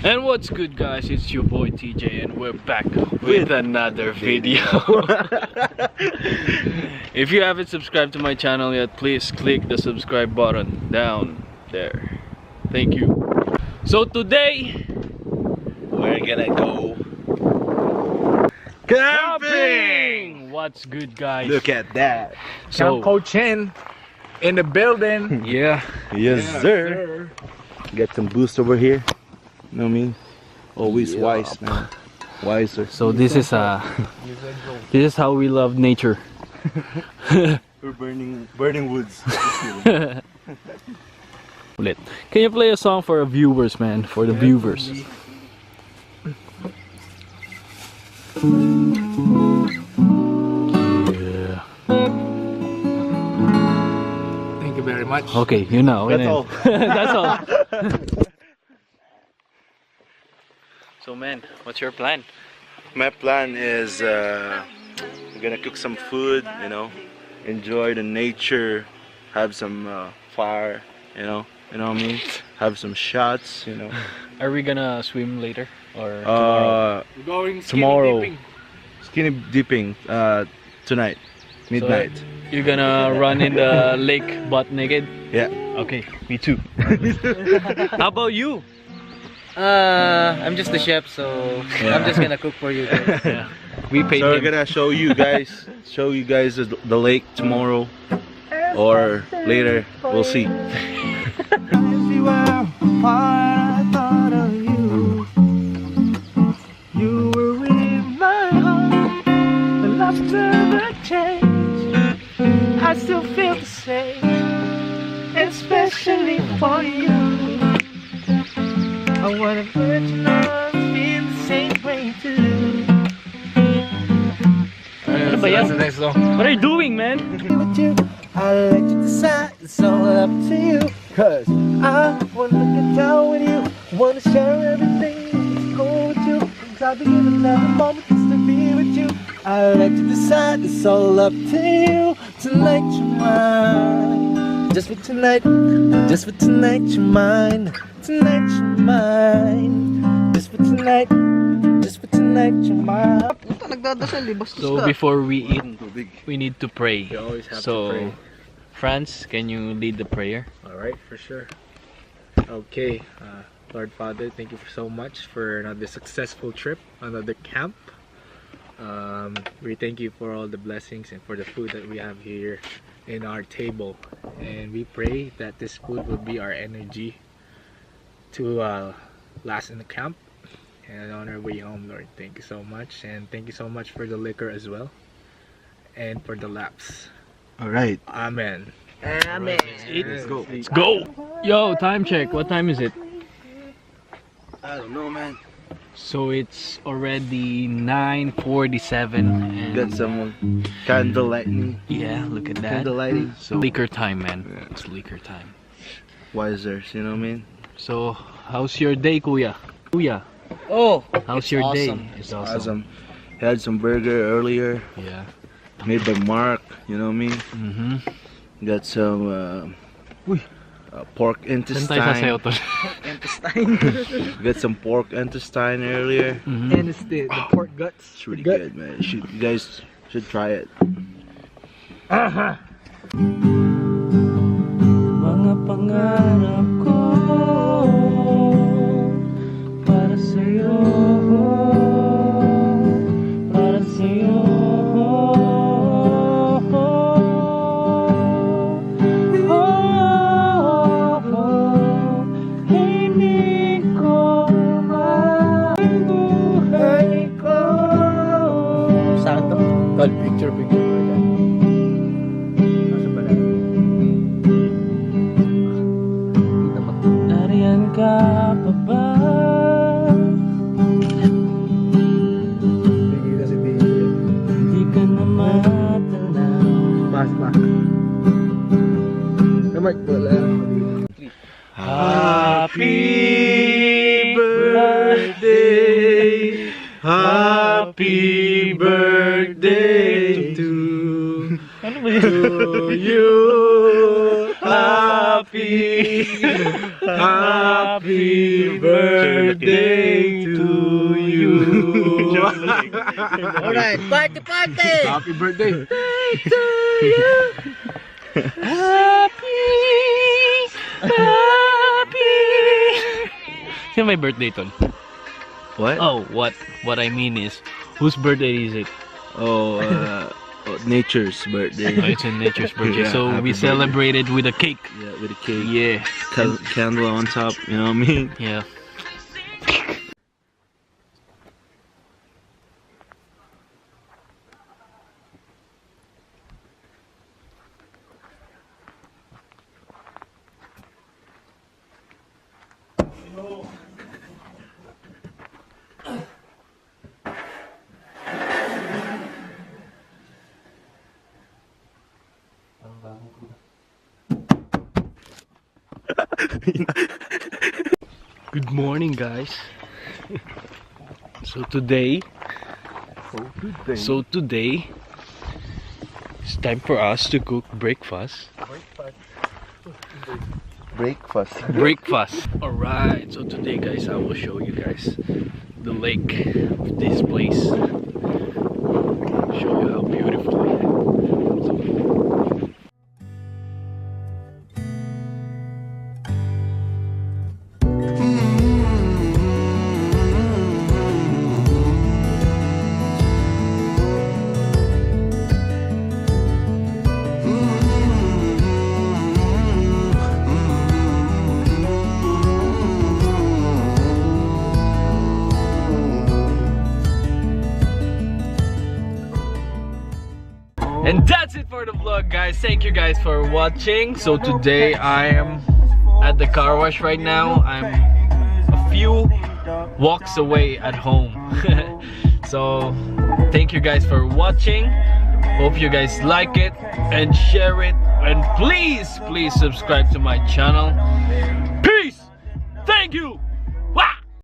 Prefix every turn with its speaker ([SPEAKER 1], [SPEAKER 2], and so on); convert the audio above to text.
[SPEAKER 1] And what's good, guys? It's your boy TJ, and we're back with another video. If you haven't subscribed to my channel yet, please click the subscribe button down there. Thank you. So today
[SPEAKER 2] we're gonna go camping!
[SPEAKER 1] What's good, guys?
[SPEAKER 2] Look at that.
[SPEAKER 1] So
[SPEAKER 3] Coach Chen in the building.
[SPEAKER 1] yeah.
[SPEAKER 2] Yes, sir. Get some boost over here. You know what I mean? Always wise, man. Wiser.
[SPEAKER 1] So this is how we love nature.
[SPEAKER 2] We're burning woods.
[SPEAKER 1] Can you play a song for our viewers, man? For the viewers. Yeah.
[SPEAKER 3] Thank you very much.
[SPEAKER 1] Okay, you know.
[SPEAKER 2] That's all.
[SPEAKER 1] That's all. So, man, what's your plan?
[SPEAKER 2] My plan is we're gonna cook some food, you know, enjoy the nature, have some fire, you know what I mean? Have some shots, you know.
[SPEAKER 1] Are we gonna swim later or tomorrow?
[SPEAKER 3] We're going
[SPEAKER 2] Tomorrow.
[SPEAKER 3] dipping.
[SPEAKER 2] Skinny dipping tonight, midnight.
[SPEAKER 1] So, you're gonna run in the lake butt naked?
[SPEAKER 2] Yeah.
[SPEAKER 1] Okay, me too. How about you?
[SPEAKER 4] I'm just the chef, so I'm just gonna cook for you guys.
[SPEAKER 1] Yeah. We paid
[SPEAKER 2] So we're
[SPEAKER 1] him.
[SPEAKER 2] gonna show you guys the lake tomorrow or later. We'll see.
[SPEAKER 4] You were in my heart, and after the change, I still feel the same, especially for you. I wanna put your arms, feel the same way too.
[SPEAKER 3] Ano
[SPEAKER 1] ba yan?
[SPEAKER 3] That's the next song.
[SPEAKER 1] What are you doing, man?
[SPEAKER 4] With you, I'll let you decide, it's all up to you. Cause I wanna get down with you, wanna share everything, let's go with you. Cause I'll be giving another moment just to be with you. I'll let you decide, it's all up to you. Tonight you're mine, just for tonight, you're mine. Tonight you're mine, just for tonight, you're mine.
[SPEAKER 1] So before we eat, we need to pray.
[SPEAKER 3] You always have
[SPEAKER 1] So,
[SPEAKER 3] to pray.
[SPEAKER 1] Franz, can you lead the prayer?
[SPEAKER 3] Alright, for sure. Okay, Lord Father, thank you so much for another successful trip, another camp. We thank you for all the blessings and for the food that we have here in our table. And we pray that this food will be our energy to last in the camp and on our way home, Lord. Thank you so much, and thank you so much for the liquor as well and for the laps.
[SPEAKER 2] All right.
[SPEAKER 3] Amen.
[SPEAKER 4] Amen.
[SPEAKER 2] Let's go.
[SPEAKER 1] Let's go! Yo, time check. What time is it?
[SPEAKER 2] I don't know, man.
[SPEAKER 1] So it's already 9:47.
[SPEAKER 2] Got some candle lighting.
[SPEAKER 1] Yeah, look at that.
[SPEAKER 2] Candle lighting.
[SPEAKER 1] So liquor time, man. It's liquor time.
[SPEAKER 2] Wisers, you know what I mean?
[SPEAKER 1] So, how's your day, Kuya? Kuya,
[SPEAKER 4] Oh,
[SPEAKER 1] how's
[SPEAKER 4] it's
[SPEAKER 1] your
[SPEAKER 4] awesome.
[SPEAKER 1] day? It's
[SPEAKER 2] Awesome. Had some burger earlier,
[SPEAKER 1] Yeah.
[SPEAKER 2] made by Mark, you know what I mean?
[SPEAKER 1] Mm-hmm.
[SPEAKER 2] Got some pork
[SPEAKER 1] Saan tayo sasayaw
[SPEAKER 2] intestine.
[SPEAKER 1] tol?
[SPEAKER 2] Got some pork intestine earlier.
[SPEAKER 1] Mhm.
[SPEAKER 3] And it's the pork guts.
[SPEAKER 2] It's really good, man. You guys should try it.
[SPEAKER 4] Mga pangarap ko para sa'yo, para sa'yo. Hindi ko mabuhay ko. Saan to?
[SPEAKER 3] Tol, picture.
[SPEAKER 4] Nariyan ka pa ba?
[SPEAKER 3] Bigay kasi
[SPEAKER 4] Hindi ka na matanaw.
[SPEAKER 3] Mas. Mark, wala.
[SPEAKER 2] Happy birthday, happy birthday to you. Happy birthday
[SPEAKER 4] Alright, party, party!
[SPEAKER 3] Happy birthday!
[SPEAKER 1] Sino may birthday tol?
[SPEAKER 2] What?
[SPEAKER 1] Oh, what I mean is, whose birthday is it?
[SPEAKER 2] Oh, nature's birthday.
[SPEAKER 1] Oh, it's in nature's birthday.
[SPEAKER 2] Yeah,
[SPEAKER 1] So
[SPEAKER 2] happy
[SPEAKER 1] we
[SPEAKER 2] birthday.
[SPEAKER 1] celebrated with a cake.
[SPEAKER 2] Yeah, with a cake.
[SPEAKER 1] Yeah.
[SPEAKER 2] Candle on top, you know what I mean?
[SPEAKER 1] Yeah. Good morning, guys. So today it's time for us to cook breakfast. All right. So today, guys, I will show you guys the lake of this place. Show you how beautiful it is. And that's it for the vlog, guys. Thank you guys for watching. So today I am at the car wash right now. I'm a few walks away at home. So thank you guys for watching. Hope you guys like it and share it. And please subscribe to my channel. Peace. Thank you.